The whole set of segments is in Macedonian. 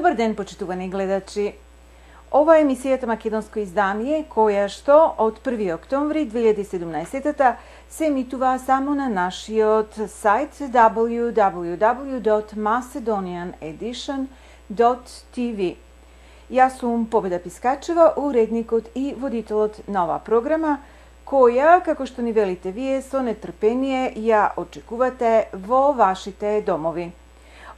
Добар ден, почитувани гледачи. Ова е емисијата Македонско издание, која што од 1 октомври 2017 се емитува само на нашиот сајт www.macedonianedition.tv. Јас сум Победа Пискачева, уредникот и водителот на оваа програма, која, како што ни велите вие, со нетрпение ја очекувате во вашите домови.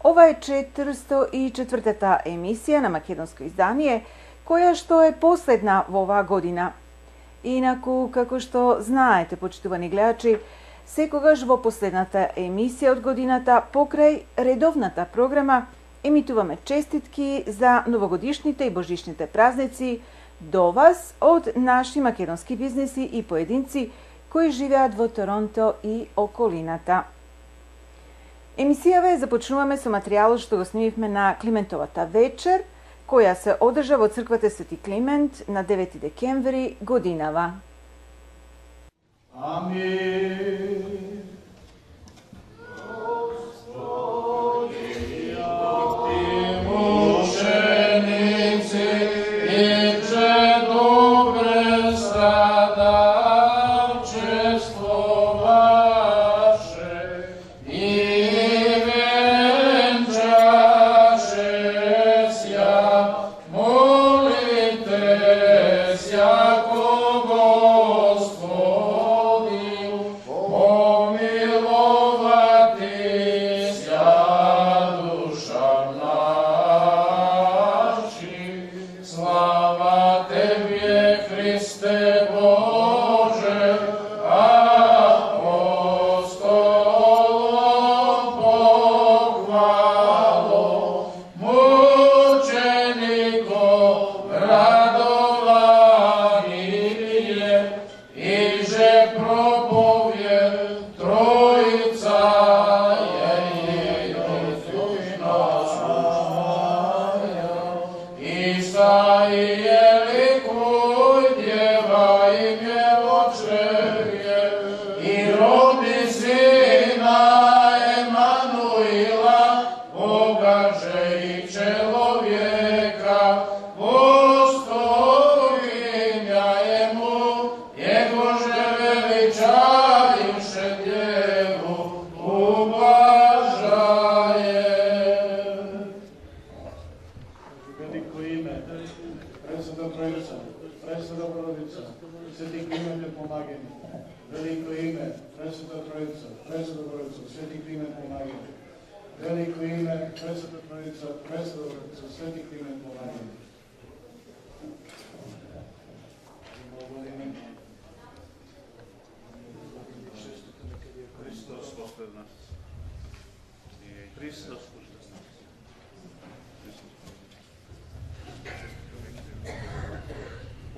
Ова е 404-та емисија на Македонско издание, која што е последна во оваа година. Инаку, како што знаете, почитувани гледачи, секогаш во последната емисија од годината, покрај редовната програма, емитуваме честитки за новогодишните и божишните празници до вас од наши македонски бизнеси и поединци кои живеат во Торонто и околината. Емисијава започнуваме со материјалот што го снимивме на Климентовата вечер, која се одржа во црквата Свети Климент на 9 декември годинава. Амин.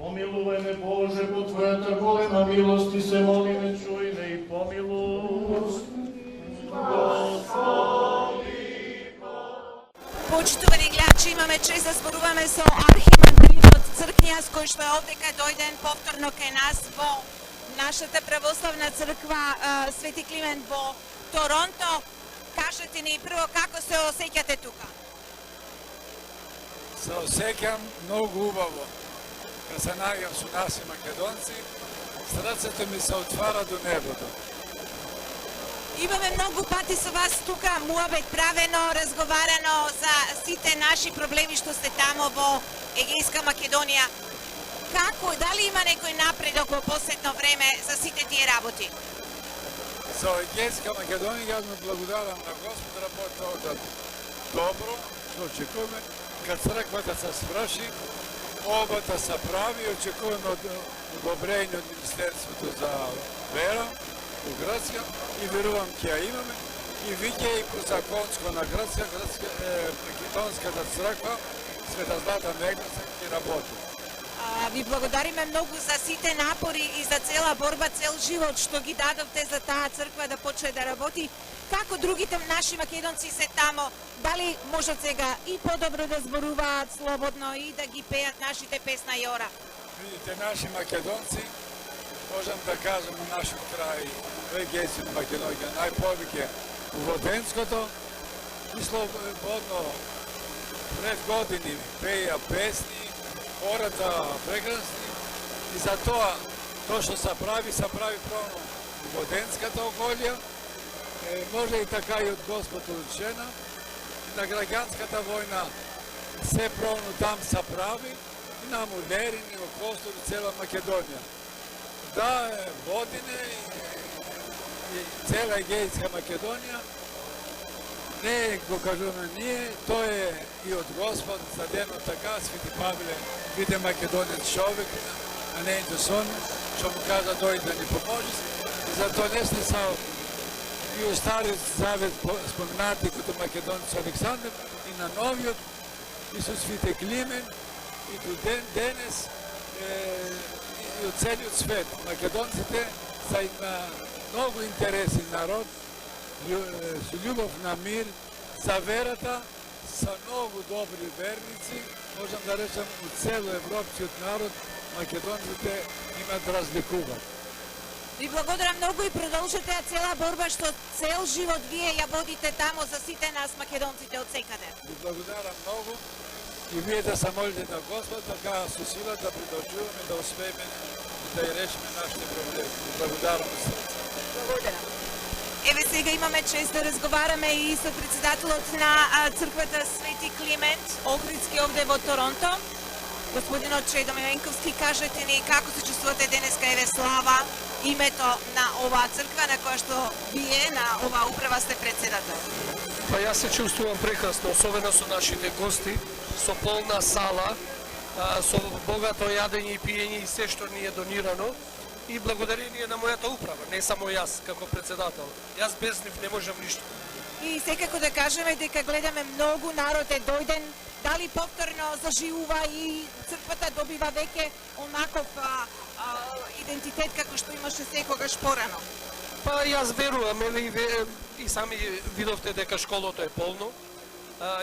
Помилувај ме, Боже, по Твојата голема милост и се молиме, чуј ме и помилост. Господи, Почитувани гледачи, имаме чест да зборуваме со архимандритот Цркњас, кој што е овдека дојден повторно кај нас во нашата православна црква Свети Климент во Торонто. Кажете ни прво како се осеќате тука? Се осеќам многу убаво. Кога се најам со наси македонци, срцето ми се отвара до небото. Имаме многу пати со вас тука муабет правено, разговарано за сите наши проблеми што сте тамо во Егејска Македонија. Како, дали има некој напредок во последно време за сите тие работи? За Егејска Македонија јас му благодарам на Господ, работата добро, што очекуваме, кад црквата се сврши, обата се прави, очекуваме одобрење од Министерството за вера у Грција и верувам ќе ја имаме и виќе и по законско на Грција, македонската црква, Света Злата Негрица ќе работи. Ви благодариме многу за сите напори и за цела борба, цел живот што ги дадовте за таа црква да почне да работи. Како другите наши македонци се тамо, дали можат сега и подобро да зборуваат слободно и да ги пеат нашите песна и ора? Видите, наши македонци, можам да кажам у нашиот крај, Егејска Македонија, најповеќе у Воденското и слободно пред години пеја песни, хората прекрасни и за тоа што се прави правно во денската околја, може и така и од Господ уречена, и на граѓанската војна се правно там се прави, и на Мурдерин, и во Костур, и цела Македонија. Да, Водине и цела Егејска Македонија, не го кажуваме ние, тоа е и од Господ, задено така, Свети Павле биде македонец човек, а не и сон, што му каза дојде да ни поможи, и затоа не сте са и у Стариот Завет спомнати като македонец Александр, и на Новиот, и со Свите Климен, и до денес, и од целиот свет. Македонците са има многу интересен народ, со љубов на мир, за верата, са многу добри верници, можам да речам, у цело европскиот народ, македонците имат разликуваат. Ви благодарам многу и продолжете ја цела борба што цел живот вие ја водите тамо за сите нас македонците од секаде. Ви благодарам многу и вие да се молите на Господ, така со сила да продолжуваме, да успееме да ја решиме нашите проблеми. Благодарам од срце. Благодарам. Еве сега имаме чест да разговараме и со председателот на црквата Свети Климент Охридски овде во Торонто. Господинот Чедо Миленковски, кажете ни како се чувствувате денеска, еве слава името на оваа црква на која што вие на оваа управа сте председател. Па јас се чувствувам прекрасно, особено со нашите гости, со полна сала, со богато јадење и пиење и се што ни е донирано и благодарение на мојата управа, не само јас како председател. Јас без нив не можам ништо. И секако да кажеме дека гледаме многу народ е дојден, дали повторно заживува и црквата добива веќе онаков идентитет како што имаше секогаш порано. Па јас верувам, и сами видовте дека школото е полно,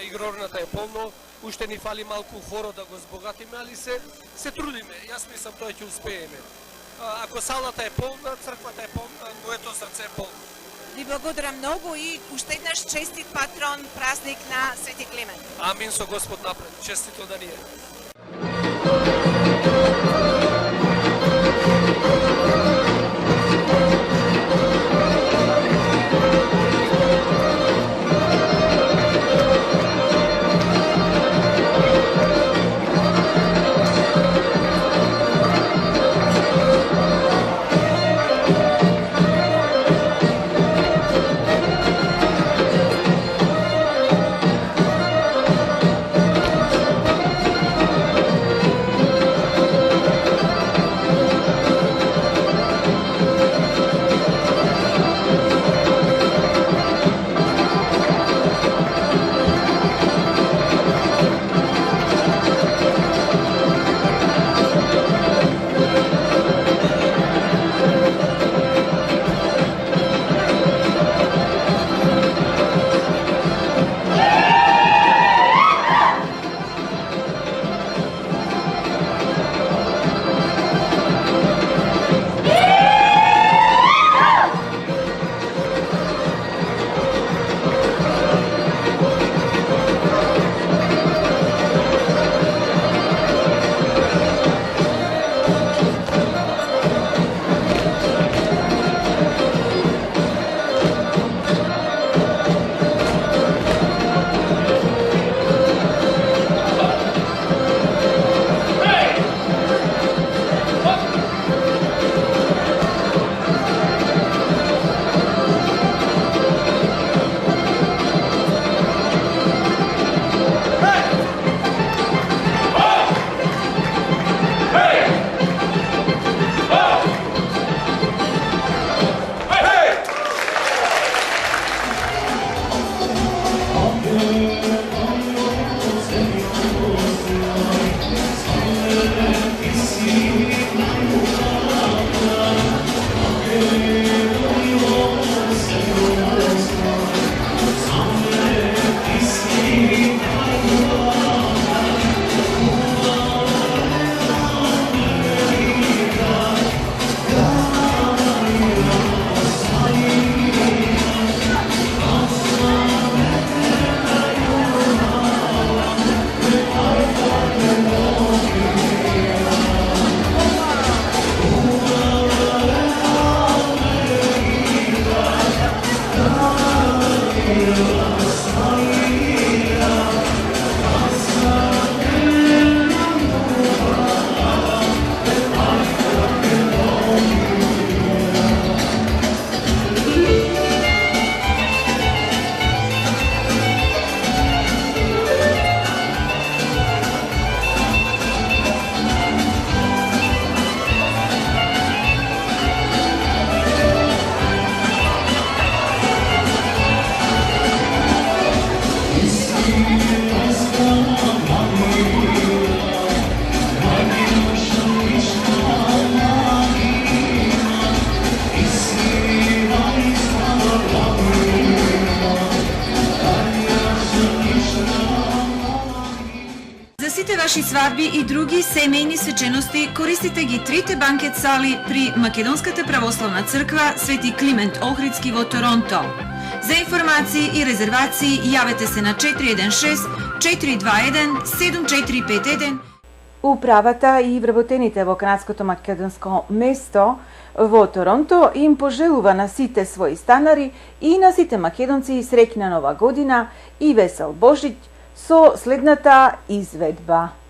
игрорната е полно, уште ни фали малку хоро да го збогатиме, али се трудиме. Јас мислам тоа ќе успееме. Ако салата е полна, црквата е полна, моето срце е полно. Ви благодарам многу и уште еднаш честит патрон празник на Свети Климент. Амин со Господ напред. Честито да ни е. Ваши свадби и други семейни свечености користите ги трите банкет сали при Македонската православна црква Свети Климент Охридски во Торонто. За информации и резервации јавете се на 416 421 7451. Управата и вработените во канадското македонско место во Торонто им пожелува на сите своји станари и на сите македонци среќна нова година и весел Божиќ со следната изведба.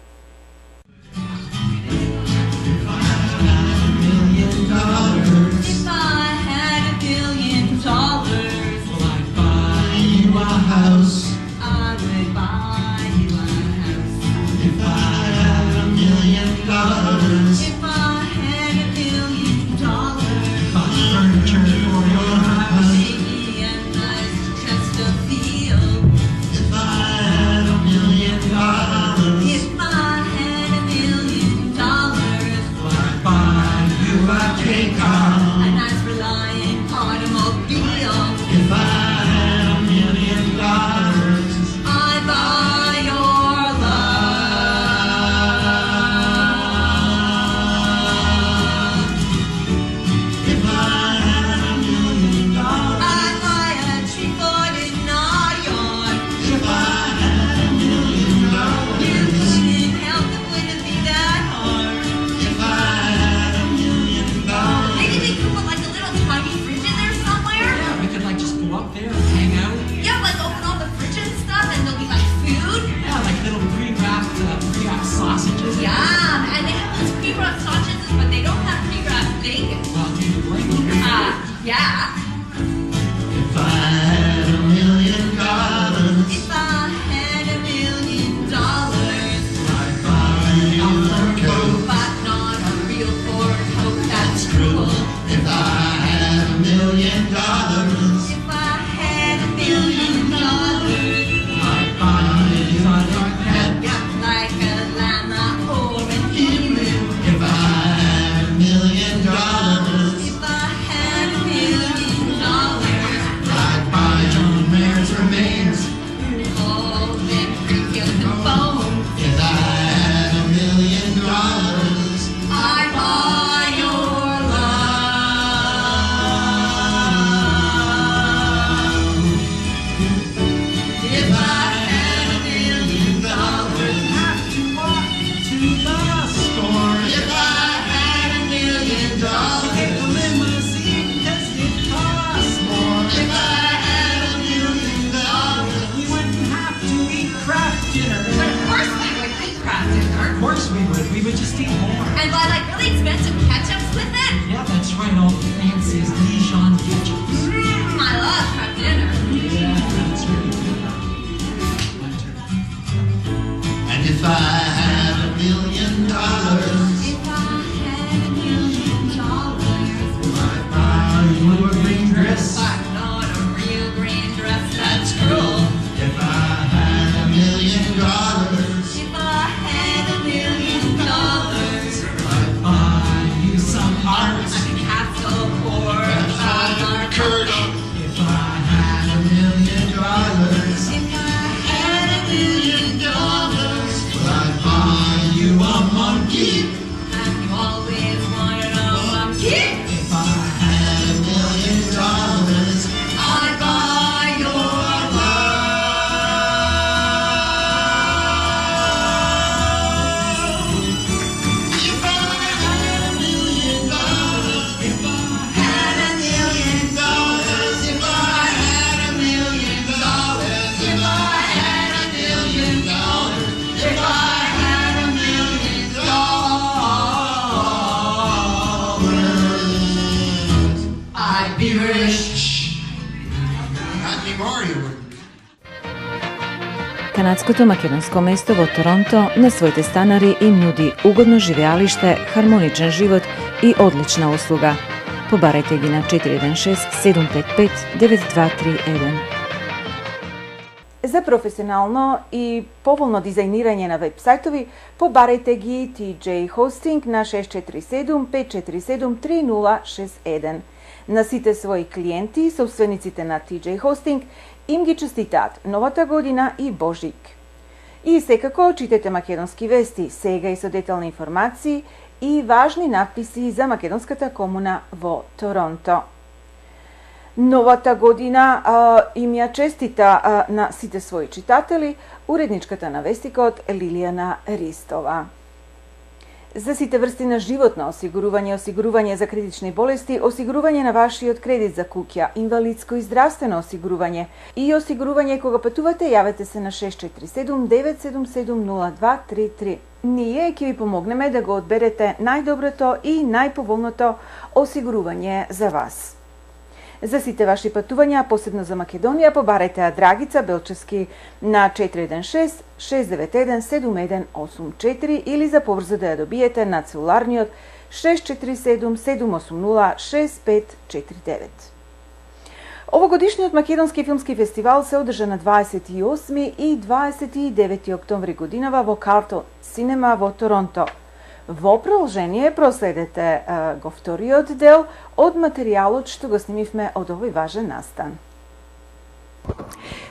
Канадското македонско место во Торонто на своите станари им нуди угодно живеалиште, хармоничен живот и одлична услуга. Побарајте ги на 416-755-9231. За професионално и поволно дизајнирање на веб-сајтови, побарајте ги TJ Hosting на 647-547-3061. На сите своји клиенти, собствениците на TJ Hosting, им ги честитаат новата година и Божик. И секако читате македонски вести, сега и со детални информации и важни надписи за македонската комуна во Торонто. Новата година им ја честита на сите своји читатели уредничката на Вестикот Лилијана Ристова. За сите врсти на животно осигурување, осигурување за критични болести, осигурување на вашиот кредит за куќа, инвалидско и здравствено осигурување и осигурување кога патувате, јавете се на 647-977-0233. Ние ќе ви помогнеме да го одберете најдоброто и најповолното осигурување за вас. За сите ваши патувања, посебно за Македонија, побарајте Драгица Белчевски на 416-691-7184 или за побрзо да ја добиете на целуларниот 647-780-6549. Овогодишниот Македонски филмски фестивал се одржа на 28 и 29 октомври годинава во Carlton Cinema во Торонто. Во продолжение проследете го вториот дел од материјалот што го снимивме од овој важен настан.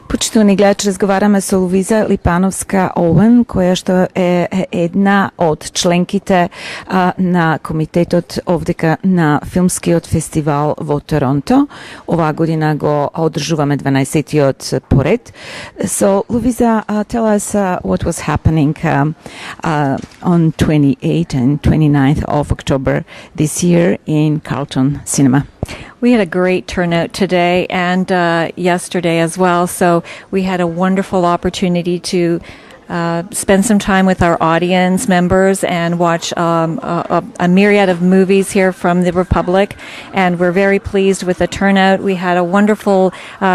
Почитувани гледачи, разговараме со Лувиза Липановска-Оуен, која што е една од членките на комитетот овдека на филмскиот фестивал во Торонто. Оваа година го одржуваме 12-тиот поред. So, Luvisa, tell us what was happening on 28th and 29th of October this year in Carlton Cinema. We had a great turnout today and yesterday as well. So we had a wonderful opportunity to spend some time with our audience members and watch a myriad of movies here from the Republic. And we're very pleased with the turnout. We had a wonderful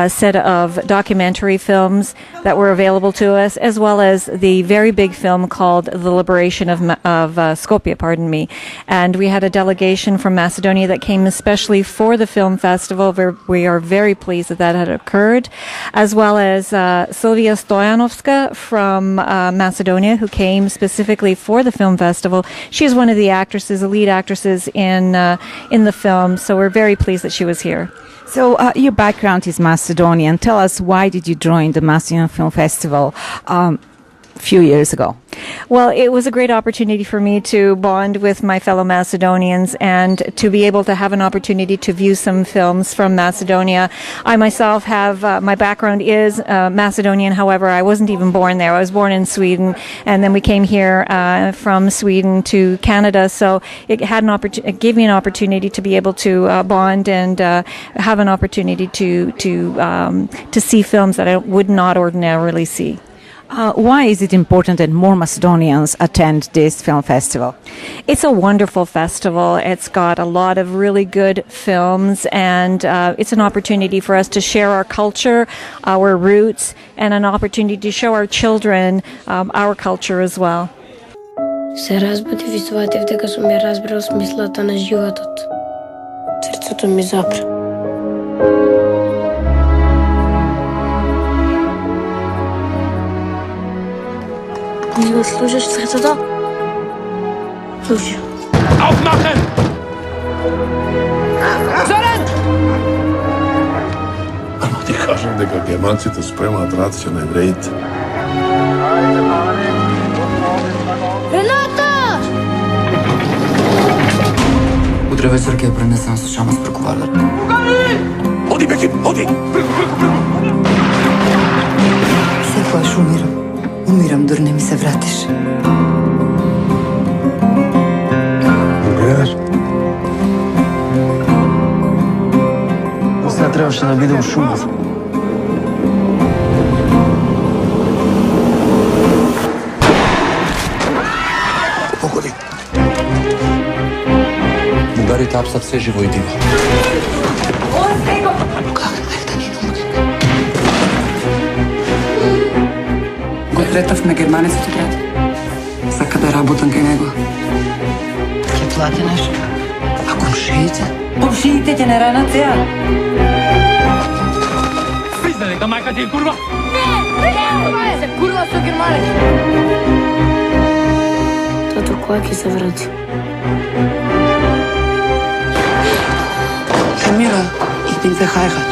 set of documentary films that were available to us, as well as the very big film called The Liberation of Skopje, pardon me. And we had a delegation from Macedonia that came especially for the film festival. We are very pleased that had occurred, as well as Silvia Stojanovska from Macedonia, who came specifically for the film festival. She is one of the actresses, the lead actresses in the film, so we're very pleased that she was here. So your background is Macedonian. Tell us, why did you join the Macedonian Film Festival a few years ago? Well, it was a great opportunity for me to bond with my fellow Macedonians and to be able to have an opportunity to view some films from Macedonia. I myself have, my background is Macedonian, however, I wasn't even born there. I was born in Sweden, and then we came here from Sweden to Canada, so it had it gave me an opportunity to be able to bond and have an opportunity to see films that I would not ordinarily see. Why is it important that more Macedonians attend this film festival? It's a wonderful festival. It's got a lot of really good films, and it's an opportunity for us to share our culture, our roots, and an opportunity to show our children our culture as well. Се разбудив и сватив дека сум ја разбрал смислата на животот. Срцето ми запре. Не го слушаш срцето? Слушай. Aufmachen! Зоран! Ама ти кажам дека германците спремаат рација на евреите. Рената! Утре вечер ќе ја пренесам со шамас преку Вардар. Оди, Беки, оди! Секојаш умирам. Умирам, дур не ми се вратиш. Гледаш? Сега требаше да биде у Шумов. Погоди. Бугарите апсат се живо и диво. Как ме да ни научи? Сретавме германецот брат. Сака да работам кај него. Ќе платенеш? А комшиите? Комшиите ќе не ранат сега. Пизда дека мајка ти е курва? Не! Се курва со германец. Тато кога ќе се врати? Camilla, ich bin verheiratet.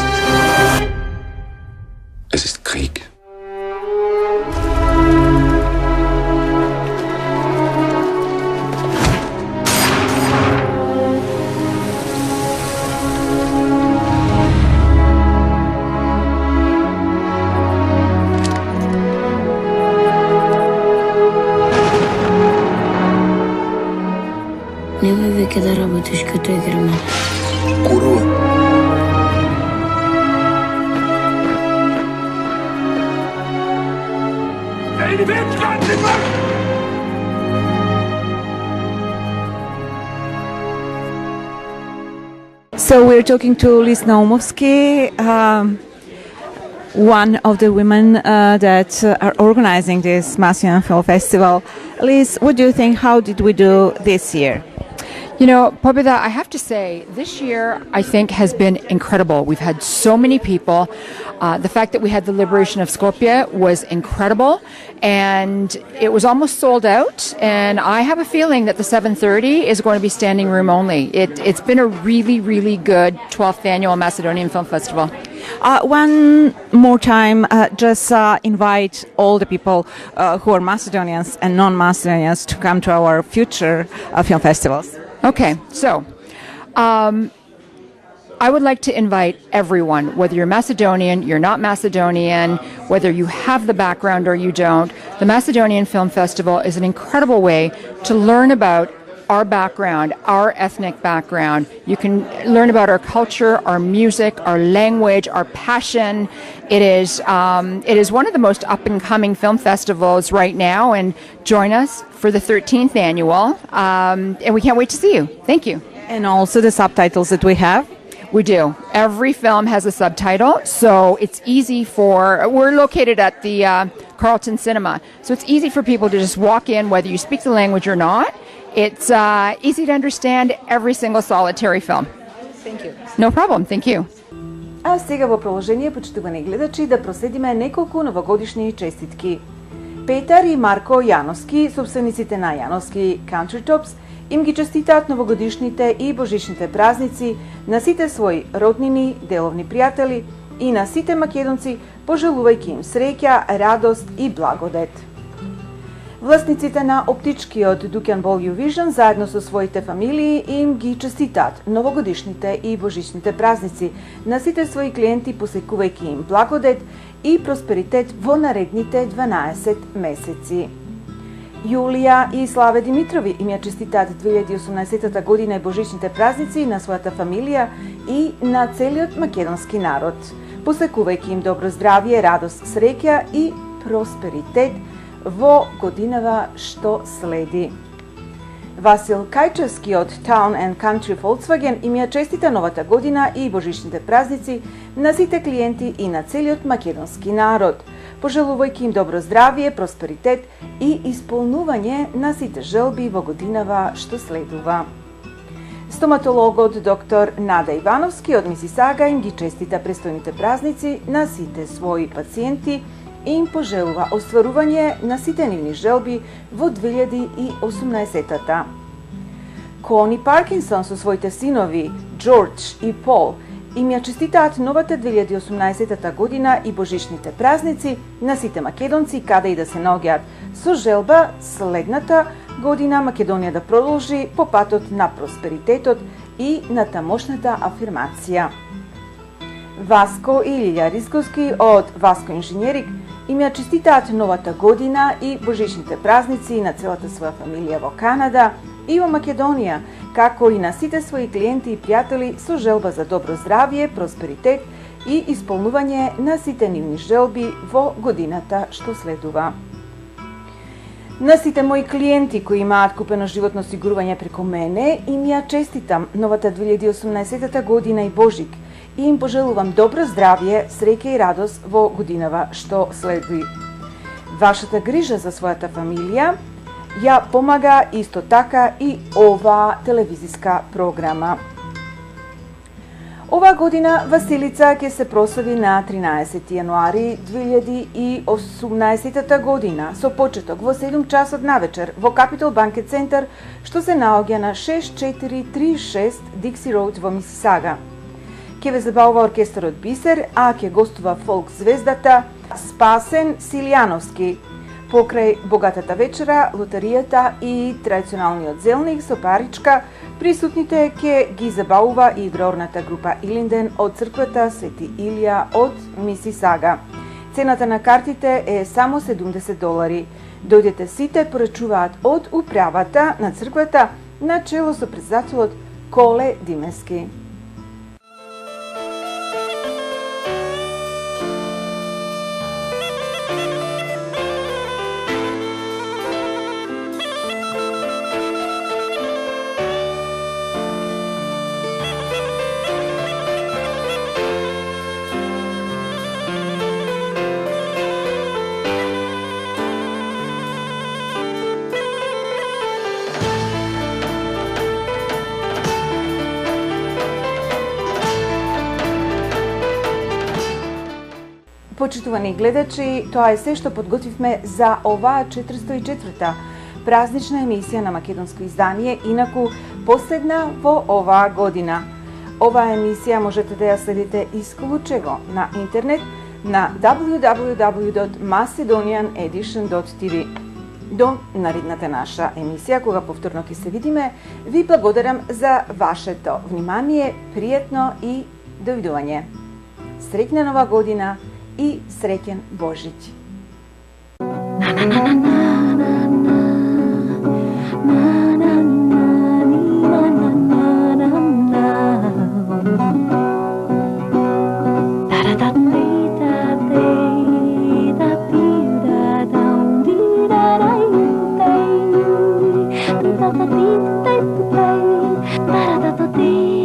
Es ist Krieg. Немој веќе да работиш като е германец. Курва. Ej, vet ganske mørkt! So we're talking to Liz Naumovsky, one of the women that are organizing this Macedonian Film Festival. Liz, what do you think? How did we do this year? You know, Pobeda, I have to say, this year I think has been incredible. We've had so many people. The fact that we had the liberation of Skopje was incredible, and it was almost sold out. And I have a feeling that the 7:30 is going to be standing room only. It's been a really, really good 12th annual Macedonian Film Festival. One more time, just invite all the people who are Macedonians and non-Macedonians to come to our future film festivals. Okay, so I would like to invite everyone, whether you're Macedonian, you're not Macedonian, whether you have the background or you don't. The Macedonian Film Festival is an incredible way to learn about our background, our ethnic background. You can learn about our culture, our music, our language, our passion. It is one of the most up-and-coming film festivals right now, and join us for the 13th annual, and we can't wait to see you. Thank you. And also the subtitles that we have. We do. Every film has a subtitle, so it's easy for... We're located at the Carlton Cinema, so it's easy for people to just walk in, whether you speak the language or not. It's easy to understand every single solitary film. Thank you. No problem. Thank you. А сега во продолжение, почитувани гледачи, да проследиме неколку новогодишни честитки. Петар и Марко Јановски, собствениците на Јановски Country Tops, им ги честитаат новогодишните и божичните празници на сите своји роднини, деловни пријатели и на сите македонци, пожелувајќи им среќа, радост и благодет. Власниците на оптичкиот дуќан Bolju Vision заедно со своите фамилии им ги честитаат новогодишните и божичните празници на сите своји клиенти, посекувајќи им благодет и просперитет во наредните 12 месеци. Јулија и Славе Димитрови им ја честитаат 2018 година и божичните празници на својата фамилија и на целиот македонски народ, посекувајќи им добро здравје, радост, среќа и просперитет во годинава што следи. Васил Кајчевски од Town and Country Volkswagen им ја честита новата година и божичните празници на сите клиенти и на целиот македонски народ, пожелувајќи им добро здравје, просперитет и исполнување на сите желби во годинава што следува. Стоматологот доктор Нада Ивановски од Мисисага им ги честита престојните празници на сите своји пациенти и им пожелува остварување на сите нивни желби во 2018-та. Кони Паркинсон со своите синови Джордж и Пол им ја честитаат новата 2018 година и божичните празници на сите македонци каде и да се наоѓаат, со желба следната година Македонија да продолжи по патот на просперитетот и на тамошната афирмација. Васко и Лилја Рисковски од Васко Инженерик им ја честитаат новата година и божичните празници на целата своја фамилија во Канада и во Македонија, како и на сите своји клиенти и пријатели со желба за добро здравје, просперитет и исполнување на сите нивни желби во годината што следува. На сите мои клиенти кои имаат купено животно осигурување преку мене, им ја честитам новата 2018 година и Божик и им пожелувам добро здравје, среќа и радост во годинава што следи. Вашата грижа за својата фамилија ја помага исто така и ова телевизиска програма. Ова година Василица ќе се прослави на 13 јануари 2018 година со почеток во 7 часот навечер во Capital Banquet Center, што се наоѓа на 6436 Dixie Road во Мисисага. Ќе ве забавува оркестарот Бисер, а ќе гостува фолк звездата Спасен Силјановски. Покрај богатата вечера, лотаријата и традиционалниот зелник со паричка, присутните ќе ги забавува и игрорната група Илинден од црквата Свети Илија од Мисисага. Цената на картите е само $70. Дојдете сите, порачуваат од управата на црквата на чело со председателот Коле Димески. Почитувани гледачи, тоа е се што подготвивме за оваа 404-та празнична емисија на македонско издание, инаку последна во оваа година. Оваа емисија можете да ја следите исклучиво на интернет на www.macedonianedition.tv. До наредната наша емисија, кога повторно ќе се видиме, ви благодарам за вашето внимание, пријатно и довидување. Среќна нова година и среќен Божиќ! Da da da